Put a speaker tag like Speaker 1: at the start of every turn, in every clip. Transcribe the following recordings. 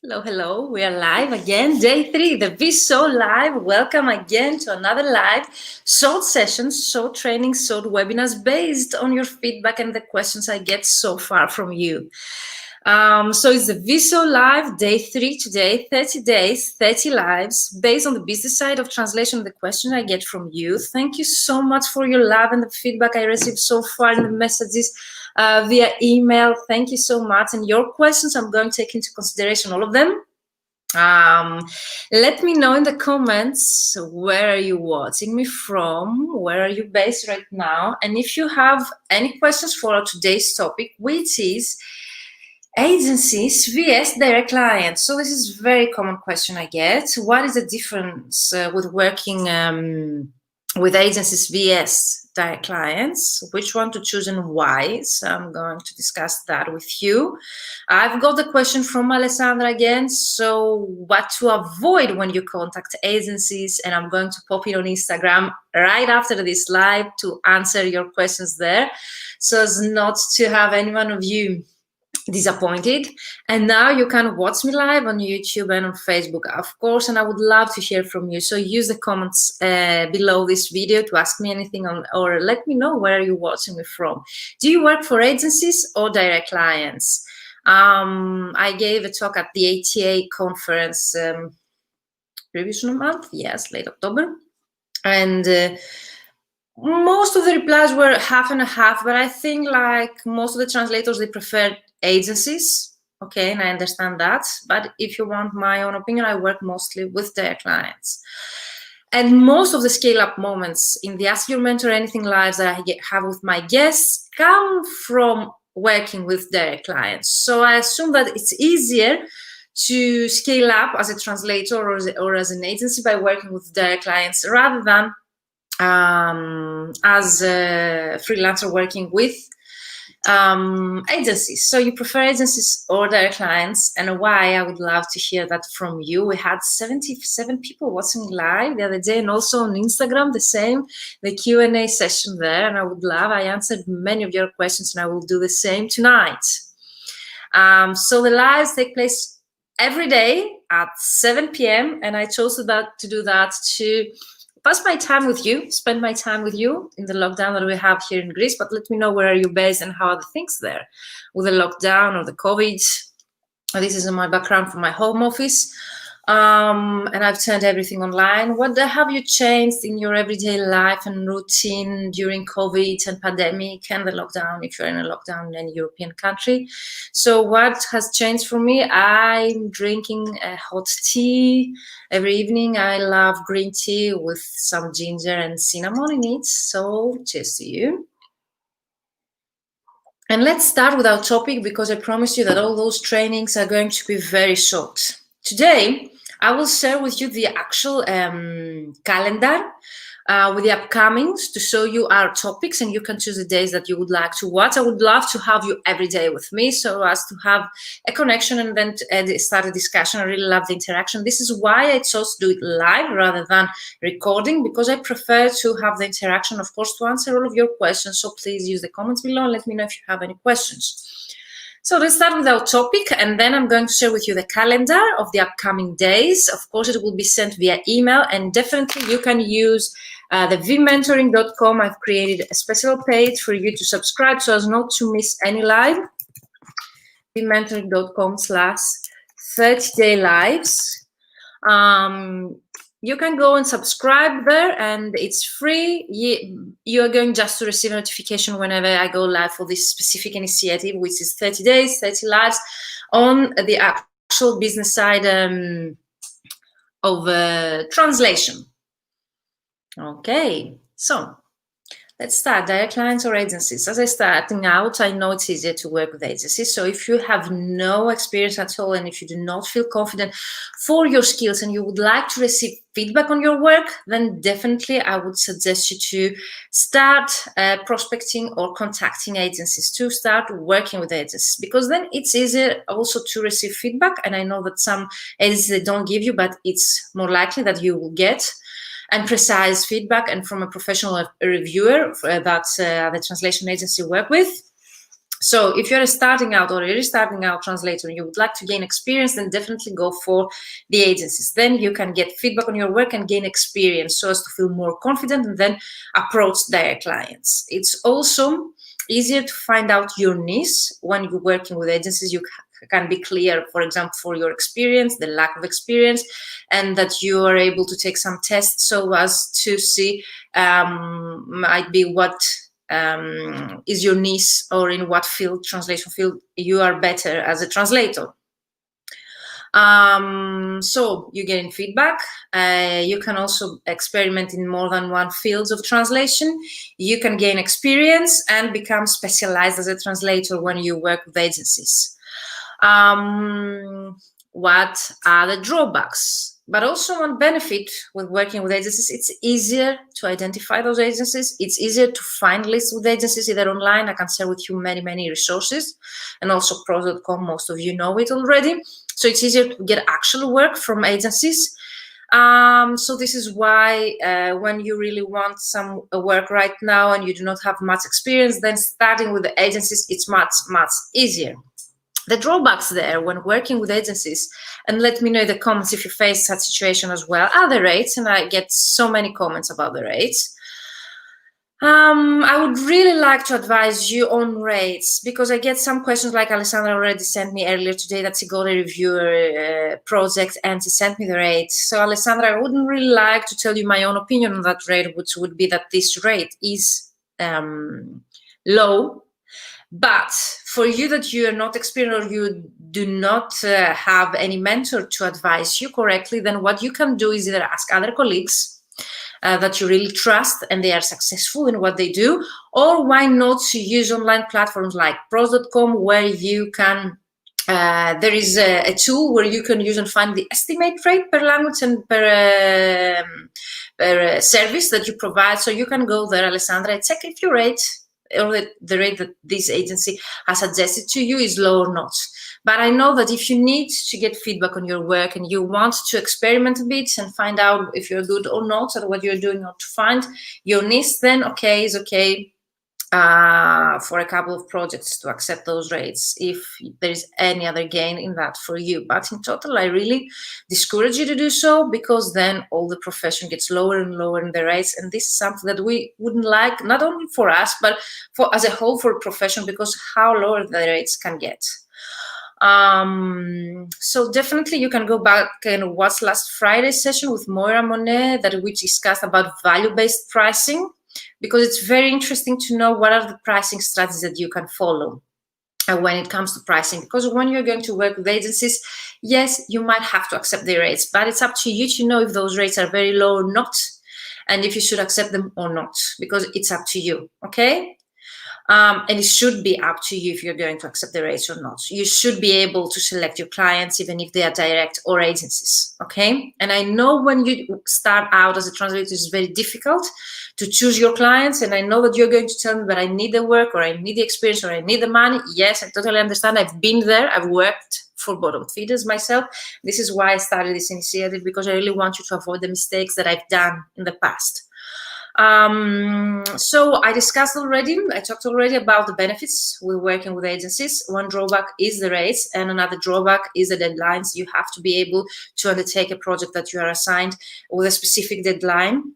Speaker 1: Hello, hello. We are live again. Day 3, the VShow live. Welcome again to another live short sessions, short trainings, short webinars based on your feedback and the questions I get so far from you. So it's the VShow live, day 3 today, 30 days, 30 lives, based on the business side of translation, the question I get from you. Thank you so much for your love and the feedback I received so far in the messages via email. Thank you so much. And your questions, I'm going to take into consideration all of them. Let me know in the comments, where are you watching me from? Where are you based right now? And if you have any questions for today's topic, which is agencies vs direct clients. So this is a very common question I get. What is the difference with working with agencies vs direct clients? Which one to choose and why? So I'm going to discuss that with you. I've got the question from Alessandra again. So what to avoid when you contact agencies? And I'm going to pop it on Instagram right after this live to answer your questions there, so as not to have any one of you disappointed. And now you can watch me live on YouTube and on Facebook, of course, and I would love to hear from you. So use the comments below this video to ask me anything or let me know where you're watching me from. Do you work for agencies or direct clients? I gave a talk at the ATA conference previous month, yes, late October, and most of the replies were half and a half, but I think like most of the translators, they prefer agencies. Okay, and I understand that. But if you want my own opinion, I work mostly with their clients. And most of the scale-up moments in the Ask Your Mentor Anything lives that I have with my guests come from working with their clients. So I assume that it's easier to scale up as a translator or as an agency by working with their clients rather than as a freelancer working with agencies. So you prefer agencies or direct clients, and why? I would love to hear that from you. We had 77 people watching live the other day, and also on Instagram the same, the Q&A session there, and I answered many of your questions, and I will do the same tonight. So the lives take place every day at 7 p.m. and I chose to do that to pass my time with you, spend my time with you in the lockdown that we have here in Greece. But let me know where are you based and how are the things there with the lockdown or the COVID. This is my background from my home office. And I've turned everything online. What have you changed in your everyday life and routine during COVID and pandemic and the lockdown, if you're in a lockdown in any European country? So what has changed for me? I'm drinking a hot tea every evening. I love green tea with some ginger and cinnamon in it. So cheers to you. And let's start with our topic, because I promise you that all those trainings are going to be very short. Today, I will share with you the actual calendar with the upcomings to show you our topics, and you can choose the days that you would like to watch. I would love to have you every day with me so as to have a connection and then to start a discussion. I really love the interaction. This is why I chose to do it live rather than recording, because I prefer to have the interaction, of course, to answer all of your questions. So please use the comments below and let me know if you have any questions. So let's start with our topic, and then I'm going to share with you the calendar of the upcoming days. Of course, it will be sent via email, and definitely you can use the vmentoring.com. I've created a special page for you to subscribe so as not to miss any live. vmentoring.com/30day lives. You can go and subscribe there, and it's free. You are going just to receive a notification whenever I go live for this specific initiative, which is 30 days, 30 lives on the actual business side of translation. Okay, so let's start. Direct clients or agencies? As I starting out, I know it's easier to work with agencies. So if you have no experience at all, and if you do not feel confident for your skills and you would like to receive feedback on your work, then definitely I would suggest you to start prospecting or contacting agencies, to start working with agencies, because then it's easier also to receive feedback. And I know that some agencies, they don't give you, but it's more likely that you will get and precise feedback, and from a professional reviewer that the translation agency work with. So if you're starting out or you're starting out translator and you would like to gain experience, then definitely go for the agencies. Then you can get feedback on your work and gain experience so as to feel more confident and then approach their clients. It's also easier to find out your niche when you're working with agencies. You can be clear, for example, for your experience, the lack of experience, and that you are able to take some tests so as to see might be what is your niche or in what field, translation field, you are better as a translator. So you get in feedback. You can also experiment in more than one fields of translation. You can gain experience and become specialized as a translator when you work with agencies. What are the drawbacks? But also one benefit with working with agencies, it's easier to identify those agencies. It's easier to find lists with agencies, either online. I can share with you many resources, and also pros.com, most of you know it already. So it's easier to get actual work from agencies. So this is why when you really want some work right now and you do not have much experience, then starting with the agencies, it's much easier. The drawbacks there when working with agencies, and let me know in the comments if you face such situation as well, are the rates, and I get so many comments about the rates. I would really like to advise you on rates, because I get some questions like Alessandra already sent me earlier today that she got a reviewer project and she sent me the rate. So Alessandra, I wouldn't really like to tell you my own opinion on that rate, which would be that this rate is low. But for you that you are not experienced or you do not have any mentor to advise you correctly, then what you can do is either ask other colleagues that you really trust and they are successful in what they do, or why not to use online platforms like pros.com, where you can there is a tool where you can use and find the estimate rate per language and per service that you provide. So you can go there, Alessandra, check if your rate or the rate that this agency has suggested to you is low or not. But I know that if you need to get feedback on your work and you want to experiment a bit and find out if you're good or not, or what you're doing or to find your niche, then okay, is okay for a couple of projects to accept those rates if there is any other gain in that for you. But in total, I really discourage you to do so, because then all the profession gets lower and lower in the rates, and this is something that we wouldn't like, not only for us but for as a whole for a profession, because how lower the rates can get. So definitely you can go back and watch last Friday's session with Moira Monet that we discussed about value-based pricing, because it's very interesting to know what are the pricing strategies that you can follow when it comes to pricing. Because when you're going to work with agencies, yes, you might have to accept their rates, but it's up to you to know if those rates are very low or not, and if you should accept them or not, because it's up to you, okay? And it should be up to you if you're going to accept the rates or not. You should be able to select your clients, even if they are direct or agencies, okay? And I know when you start out as a translator, it's very difficult to choose your clients, and I know that you're going to tell me that I need the work, or I need the experience, or I need the money. Yes, I totally understand. I've been there. I've worked for bottom feeders myself. This is why I started this initiative, because I really want you to avoid the mistakes that I've done in the past. So I discussed already, I talked already about the benefits with working with agencies. One drawback is the rates, and another drawback is the deadlines. You have to be able to undertake a project that you are assigned with a specific deadline.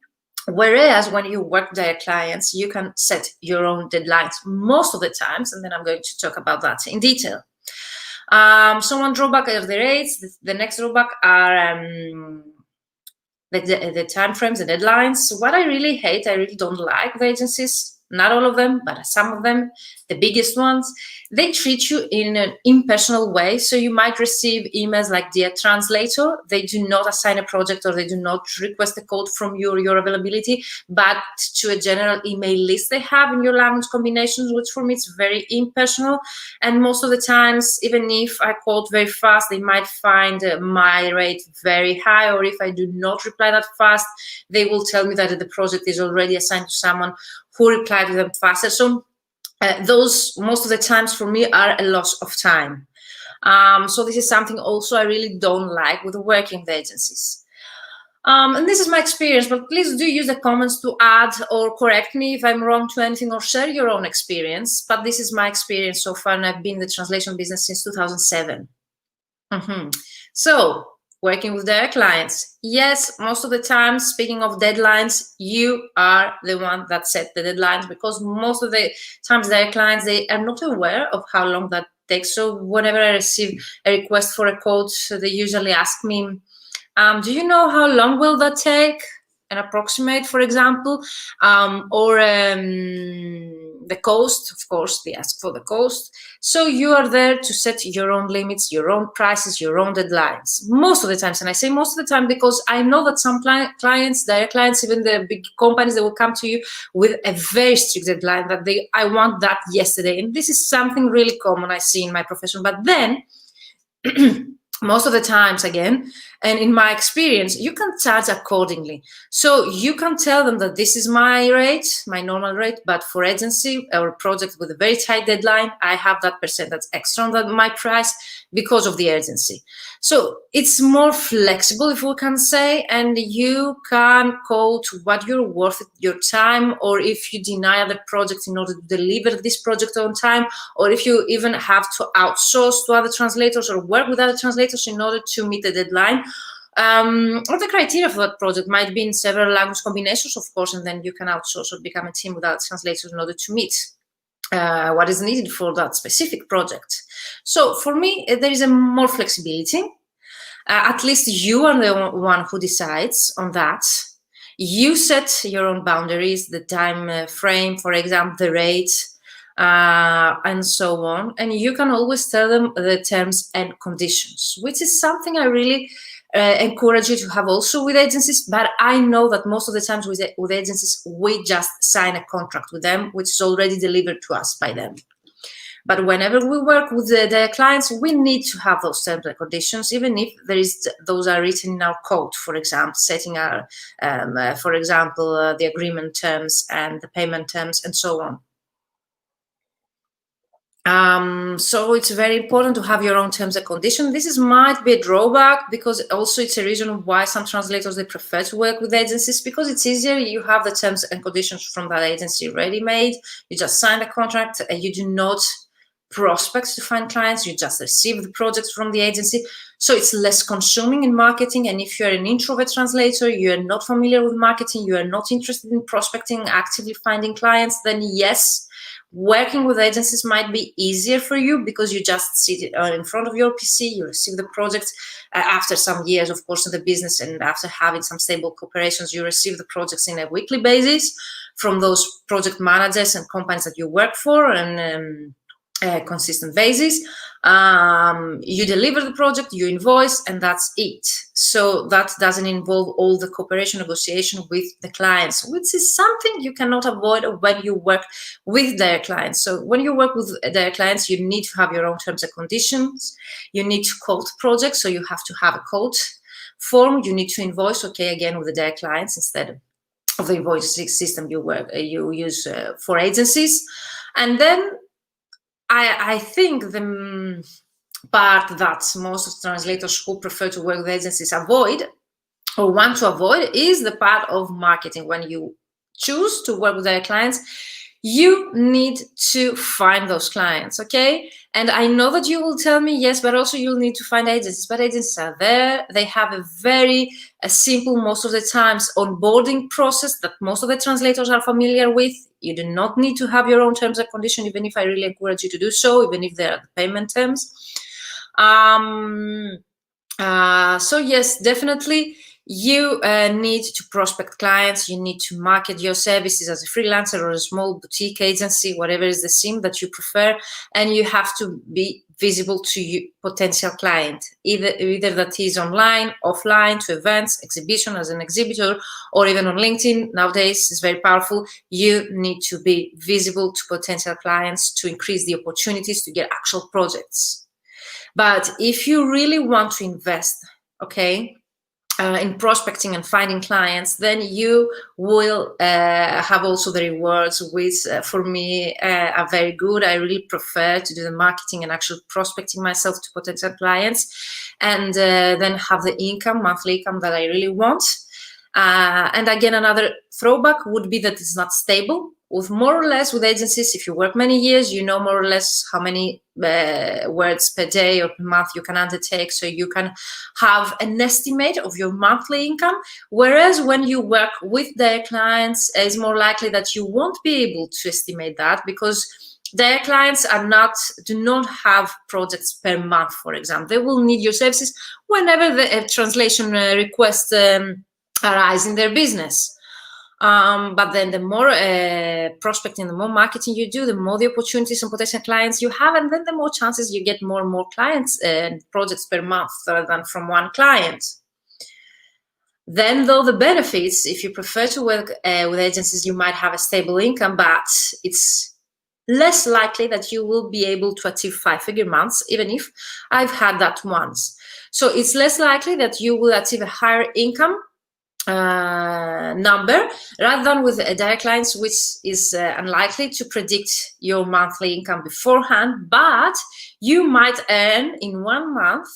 Speaker 1: Whereas when you work with their clients, you can set your own deadlines most of the times, and then I'm going to talk about that in detail. So one drawback are the rates. The next drawback are the time frames, the deadlines. What I really hate, I really don't like the agencies, not all of them, but some of them, the biggest ones, they treat you in an impersonal way. So you might receive emails like "Dear Translator." They do not assign a project, or they do not request a code from your availability, but to a general email list they have in your language combinations, which for me is very impersonal. And most of the times, even if I quote very fast, they might find my rate very high, or if I do not reply that fast, they will tell me that the project is already assigned to someone who replied to them faster. So those most of the times for me are a loss of time. So this is something also I really don't like with working with agencies. And this is my experience, but please do use the comments to add or correct me if I'm wrong to anything, or share your own experience. But this is my experience so far, and I've been in the translation business since 2007. So, working with their clients. Yes, most of the time, speaking of deadlines, you are the one that set the deadlines, because most of the times their clients, they are not aware of how long that takes. So whenever I receive a request for a quote, they usually ask me, do you know how long will that take? An approximate, for example, or the cost. Of course, they ask for the cost. So you are there to set your own limits, your own prices, your own deadlines. Most of the times, and I say most of the time because I know that some clients, direct clients, even the big companies, they will come to you with a very strict deadline that I want that yesterday. And this is something really common I see in my profession. But then most of the times, again, and in my experience, you can charge accordingly. So you can tell them that this is my rate, my normal rate, but for agency or project with a very tight deadline, I have that percentage extra than my price because of the urgency. So it's more flexible, if we can say, and you can quote what you're worth your time, or if you deny the project in order to deliver this project on time, or if you even have to outsource to other translators or work with other translators in order to meet the deadline. Or the criteria for that project might be in several language combinations, of course, and then you can outsource or become a team without translators in order to meet what is needed for that specific project. So for me, there is a more flexibility. At least you are the one who decides on that. You set your own boundaries, the time frame, for example, the rate, and so on. And you can always tell them the terms and conditions, which is something I really encourage you to have also with agencies. But I know that most of the times with agencies, we just sign a contract with them, which is already delivered to us by them. But whenever we work with the clients, we need to have those terms and conditions, even if those are written in our code, for example, setting our, for example, the agreement terms and the payment terms and so on. So it's very important to have your own terms and conditions. This might be a drawback, because also it's a reason why some translators, they prefer to work with agencies, because it's easier. You have the terms and conditions from that agency ready-made. You just sign the contract, and you do not prospect to find clients. You just receive the projects from the agency. So it's less consuming in marketing. And if you're an introvert translator, you're not familiar with marketing, you are not interested in prospecting, actively finding clients, then yes, working with agencies might be easier for you, because you just sit in front of your PC, you receive the projects after some years, of course, in the business, and after having some stable cooperations, you receive the projects in a weekly basis from those project managers and companies that you work for, and consistent basis. You deliver the project, you invoice, and that's it. So that doesn't involve all the cooperation negotiation with the clients, which is something you cannot avoid when you work with their clients. So when you work with their clients, you need to have your own terms and conditions. You need to quote projects, so you have to have a quote form. You need to invoice, okay, again with their clients instead of the invoicing system you use for agencies. And then I think the part that most translators who prefer to work with agencies avoid or want to avoid is the part of marketing. When you choose to work with their clients, you need to find those clients, okay? And I know that you will tell me, yes, but also you'll need to find agencies. But agencies are there. They have a very simple, most of the times, onboarding process that most of the translators are familiar with. You do not need to have your own terms and conditions, even if I really encourage you to do so, even if they are the payment terms. So yes, definitely, you need to prospect clients. You need to market your services as a freelancer or a small boutique agency, whatever is the sim that you prefer, and you have to be visible to your potential client, either that is online, offline, to events, exhibition as an exhibitor, or even on LinkedIn. Nowadays, it's very powerful. You need to be visible to potential clients to increase the opportunities to get actual projects. But if you really want to invest, okay, in prospecting and finding clients, then you will have also the rewards, which for me are very good. I really prefer to do the marketing and actual prospecting myself to potential clients, and then have the income, monthly income that I really want. And again, another throwback would be that it's not stable. With more or less with agencies, if you work many years, you know more or less how many words per day or per month you can undertake, so you can have an estimate of your monthly income. Whereas when you work with their clients, it's more likely that you won't be able to estimate that, because their clients do not have projects per month, for example. They will need your services whenever the translation request arise in their business. But then the more prospecting, the more marketing you do, the more the opportunities and potential clients you have, and then the more chances you get more and more clients and projects per month rather than from one client. Then, though, the benefits, if you prefer to work with agencies, you might have a stable income, but it's less likely that you will be able to achieve 5-figure months, even if I've had that once. So it's less likely that you will achieve a higher income number rather than with direct clients, which is unlikely to predict your monthly income beforehand, but you might earn in 1 month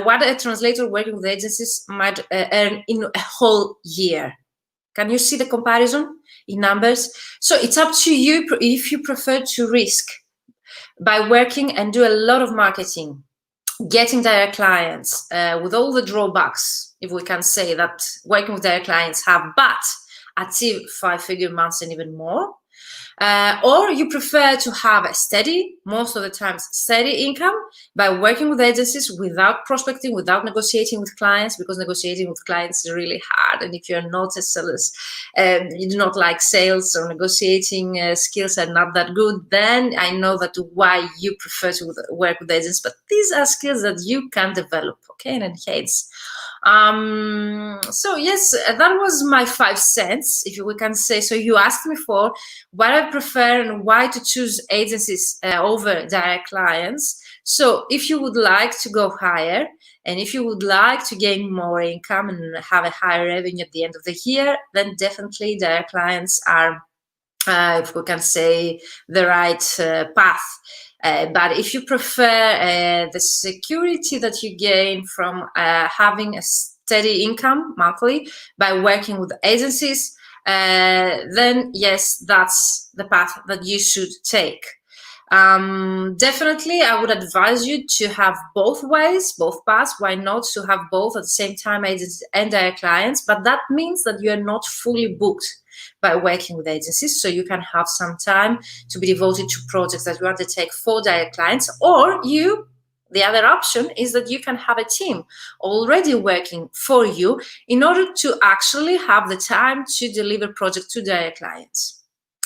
Speaker 1: what a translator working with agencies might earn in a whole year. Can you see the comparison in numbers? So it's up to you if you prefer to risk by working and do a lot of marketing, getting direct clients with all the drawbacks, if we can say that working with direct clients have, but achieve 5-figure months and even more. Or you prefer to have a steady, most of the times steady income by working with agencies without prospecting, without negotiating with clients, because negotiating with clients is really hard. And if you're not a seller, you do not like sales, or negotiating skills are not that good, then I know that why you prefer to work with agents. But these are skills that you can develop, okay, and enhance. So yes, that was my 5 cents, if we can say so. You asked me for what I prefer and why to choose agencies over direct clients. So if you would like to go higher, and if you would like to gain more income and have a higher revenue at the end of the year, then definitely direct clients are, if we can say, the right path. But if you prefer the security that you gain from having a steady income monthly by working with agencies, then yes, that's the path that you should take. Definitely, I would advise you to have both ways, both paths. Why not to have both at the same time, agencies and direct clients? But that means that you are not fully booked by working with agencies, so you can have some time to be devoted to projects that you undertake for direct clients. Or the other option is that you can have a team already working for you in order to actually have the time to deliver projects to direct clients,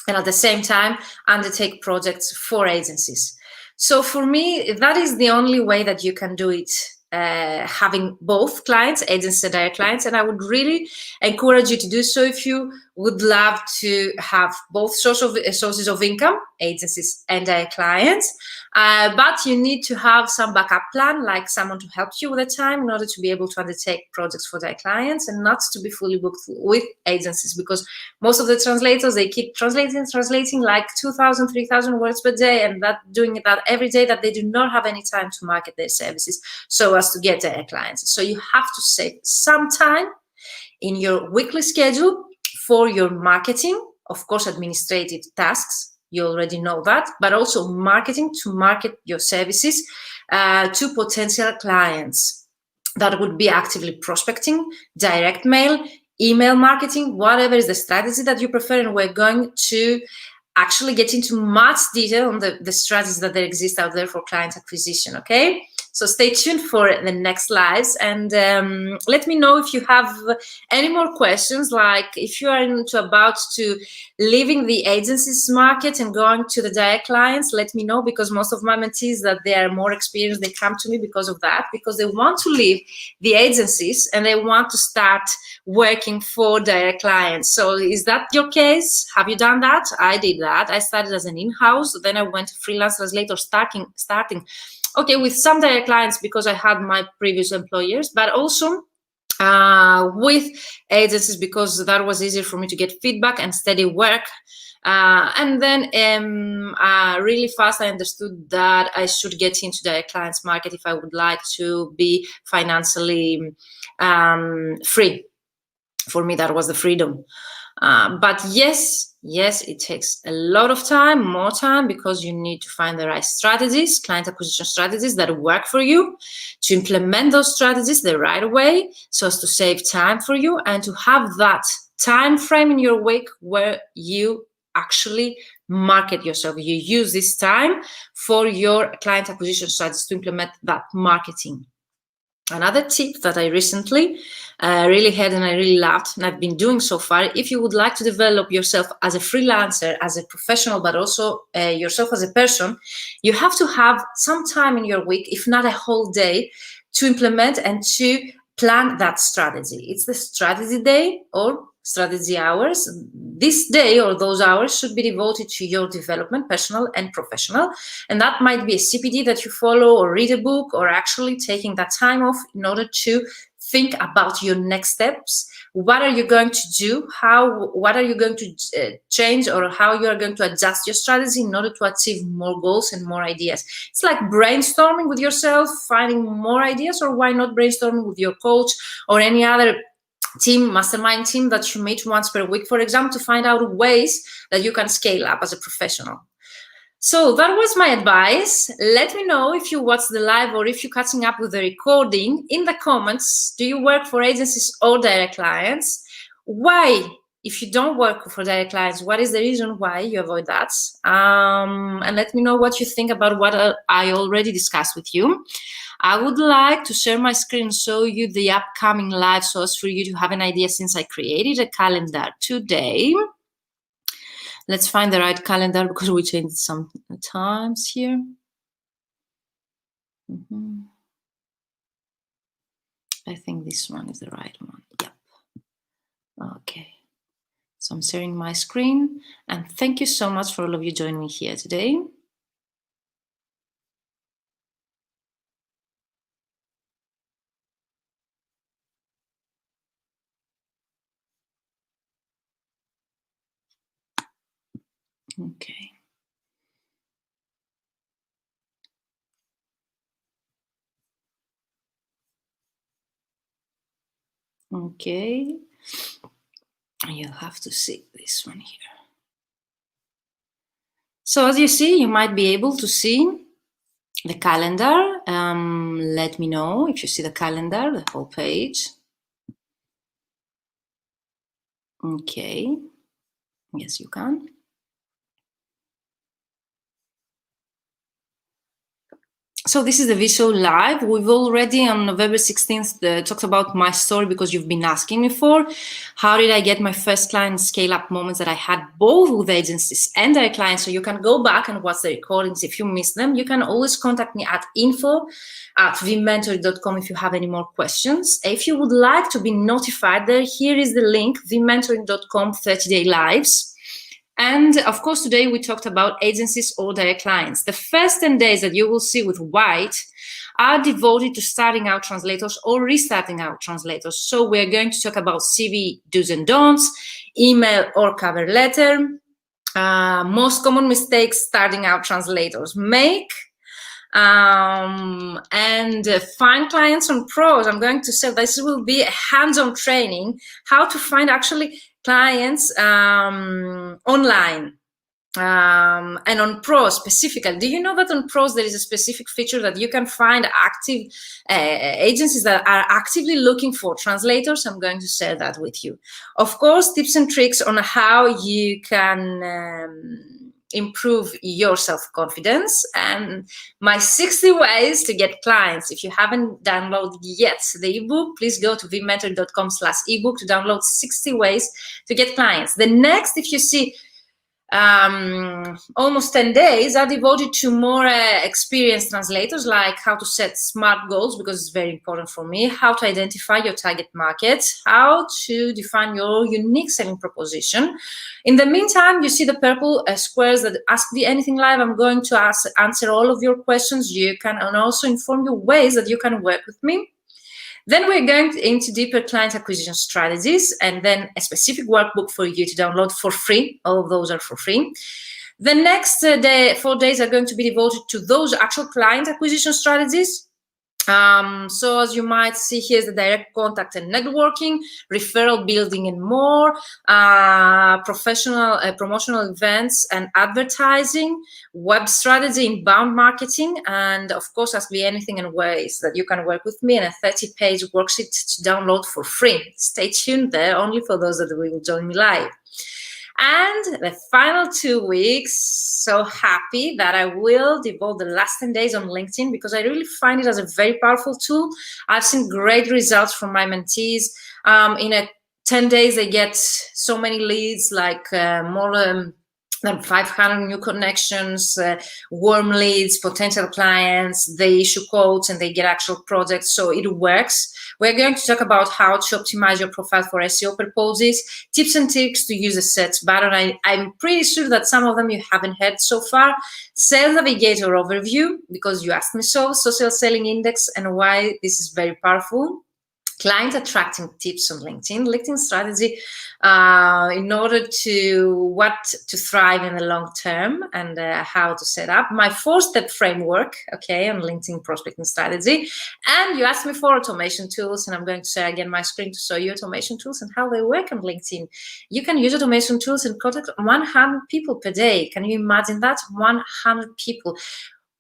Speaker 1: and at the same time undertake projects for agencies. So for me, that is the only way that you can do it, having both clients, agencies and direct clients. And I would really encourage you to do so if you would love to have both sources of income, agencies and direct clients. But you need to have some backup plan, like someone to help you with the time in order to be able to undertake projects for their clients, and not to be fully booked with agencies, because most of the translators, they keep translating like 2,000, 3,000 words per day, and doing that every day, that they do not have any time to market their services so as to get their clients. So you have to save some time in your weekly schedule for your marketing, of course, administrative tasks. You already know that, but also marketing, to market your services to potential clients. That would be actively prospecting, direct mail, email marketing, whatever is the strategy that you prefer. And we're going to actually get into much detail on the strategies that there exist out there for client acquisition, okay? So stay tuned for the next slides, and let me know if you have any more questions, like if you are about to leaving the agencies market and going to the direct clients. Let me know, because most of my mentees that they are more experienced, they come to me because of that, because they want to leave the agencies and they want to start working for direct clients. So is that your case? Have you done that? I did that. I started as an in-house, then I went to freelance translator, starting okay, with some direct clients because I had my previous employers, but also with agencies because that was easier for me to get feedback and steady work. And then really fast, I understood that I should get into direct clients market if I would like to be financially free. For me, that was the freedom. But yes, it takes a lot of time, more time, because you need to find the right strategies, client acquisition strategies that work for you, to implement those strategies the right way so as to save time for you and to have that time frame in your week where you actually market yourself. You use this time for your client acquisition strategies to implement that marketing. Another tip that I recently really had and I really loved and I've been doing so far, if you would like to develop yourself as a freelancer, as a professional, but also yourself as a person, you have to have some time in your week, if not a whole day, to implement and to plan that strategy. It's the strategy day or strategy hours. This day or those hours should be devoted to your development, personal and professional. And that might be a CPD that you follow or read a book, or actually taking that time off in order to think about your next steps. What are you going to do? What are you going to change, or how you are going to adjust your strategy in order to achieve more goals and more ideas? It's like brainstorming with yourself, finding more ideas, or why not brainstorming with your coach or any other team, mastermind team that you meet once per week, for example, to find out ways that you can scale up as a professional. So that was my advice. Let me know if you watch the live or if you're catching up with the recording in the comments. Do you work for agencies or direct clients? Why, if you don't work for direct clients, what is the reason why you avoid that? And let me know what you think about what I already discussed with you. I would like to share my screen and show you the upcoming live source for you to have an idea, since I created a calendar today. Let's find the right calendar because we changed some times here. I think this one is the right one. Yep. Okay. So I'm sharing my screen, and thank you so much for all of you joining me here today. Okay. Okay. You'll have to see this one here. So as you see, you might be able to see the calendar. Let me know if you see the calendar, the whole page. Okay. Yes, you can. So this is the VShow live. We've already on November 16th talked about my story because you've been asking me for. How did I get my first client scale up moments that I had both with agencies and their clients? So you can go back and watch the recordings if you missed them. You can always contact me at info@vmentoring.com if you have any more questions. If you would like to be notified there, here is the link, vmentoring.com 30-day lives. And of course, today we talked about agencies or direct clients. The first 10 days that you will see with white are devoted to starting out translators or restarting out translators. So we're going to talk about CV do's and don'ts, email or cover letter, most common mistakes starting out translators make, and find clients on pros. I'm going to say this will be a hands-on training, how to find actually clients online. And on Pros specifically, do you know that on Pros there is a specific feature that you can find active agencies that are actively looking for translators? I'm going to share that with you. Of course, tips and tricks on how you can improve your self-confidence, and my 60 ways to get clients. If you haven't downloaded yet the ebook, please go to vmentoring.com/ebook to download 60 ways to get clients. The next, if you see, almost 10 days are devoted to more experienced translators, like how to set SMART goals, because it's very important for me, how to identify your target market, how to define your unique selling proposition. In the meantime, you see the purple squares that ask me anything live. I'm going to answer all of your questions. You can also inform you ways that you can work with me. Then we're going into deeper client acquisition strategies, and then a specific workbook for you to download for free. All of those are for free. The next 4 days are going to be devoted to those actual client acquisition strategies. So as you might see, here's the direct contact and networking, referral building and more, professional promotional events and advertising, web strategy, inbound marketing, and of course, ask me anything and ways that you can work with me, and a 30-page worksheet to download for free. Stay tuned there, only for those that will join me live. And the final 2 weeks, so happy that I will devote the last 10 days on LinkedIn, because I really find it as a very powerful tool. I've seen great results from my mentees. In 10 days, they get so many leads, like more than 500 new connections, warm leads, potential clients. They issue quotes and they get actual projects, so it works. We're going to talk about how to optimize your profile for SEO purposes, tips and tricks to use the search button. I'm pretty sure that some of them you haven't heard so far. Sales Navigator overview, because you asked me so, social selling index, and why this is very powerful. Client attracting tips on LinkedIn strategy in order to thrive in the long term, and how to set up my 4-step framework, okay, on LinkedIn prospecting strategy. And you asked me for automation tools, and I'm going to share again my screen to show you automation tools and how they work on LinkedIn. You can use automation tools and contact 100 people per day. Can you imagine that? 100 people.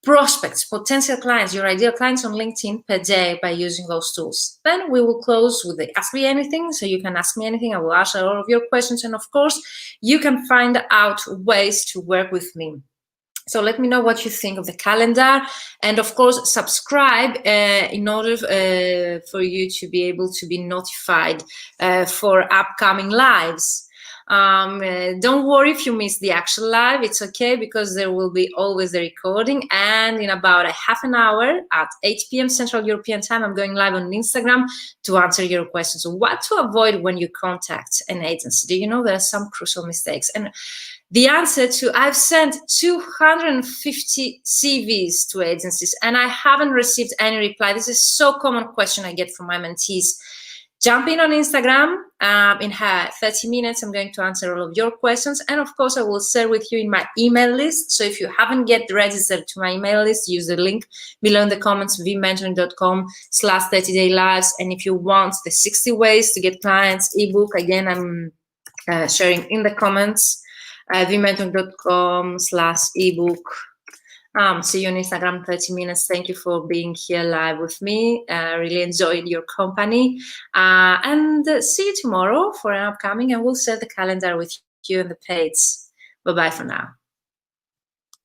Speaker 1: Prospects, potential clients, your ideal clients on LinkedIn per day by using those tools. Then we will close with the Ask Me Anything. So you can ask me anything. I will answer all of your questions. And of course, you can find out ways to work with me. So let me know what you think of the calendar. And of course, subscribe in order for you to be able to be notified for upcoming lives. Don't worry if you miss the actual live, it's okay, because there will be always the recording. And in about a half an hour at 8 p.m. Central European Time, I'm going live on Instagram to answer your questions. What to avoid when you contact an agency? Do you know there are some crucial mistakes? And the answer to, I've sent 250 CVs to agencies and I haven't received any reply. This is so common question I get from my mentees. Jump in on Instagram. In 30 minutes, I'm going to answer all of your questions. And of course, I will share with you in my email list. So if you haven't yet registered to my email list, use the link below in the comments, vmentoring.com/30day lives. And if you want the 60 ways to get clients ebook, again, I'm sharing in the comments, vmentoring.com/ebook. See you on Instagram, 30 minutes. Thank you for being here live with me. Really enjoyed your company. And see you tomorrow for an upcoming, and we'll share the calendar with you on the page. Bye-bye for now.